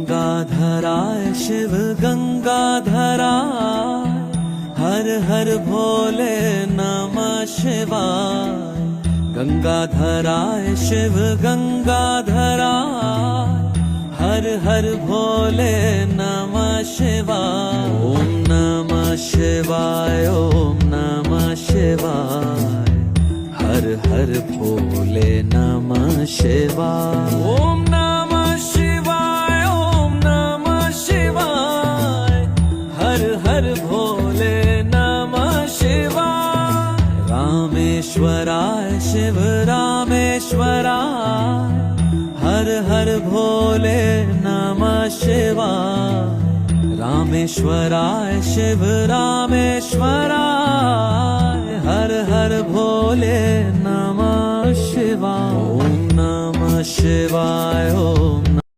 गंगाधराय शिव गंगाधराय, हर हर भोले नमः शिवाय। गंगाधराय शिव गंगाधराय, हर हर भोले नमः शिवाय। ओम नमः शिवाय, ओम नमः शिवाय, हर हर भोले नमः शिवाय। ओम नमः शिवाय, ओम नमः शिवाय, हर हर भोले नमः शिवाय। रामेश्वराय शिव रामेश्वराय, हर हर भोले नमः शिवाय। रामेश्वराय शिव रामेश्वराय, हर हर भोले नमः शिवाय। ओम नमः शिवाय, ओम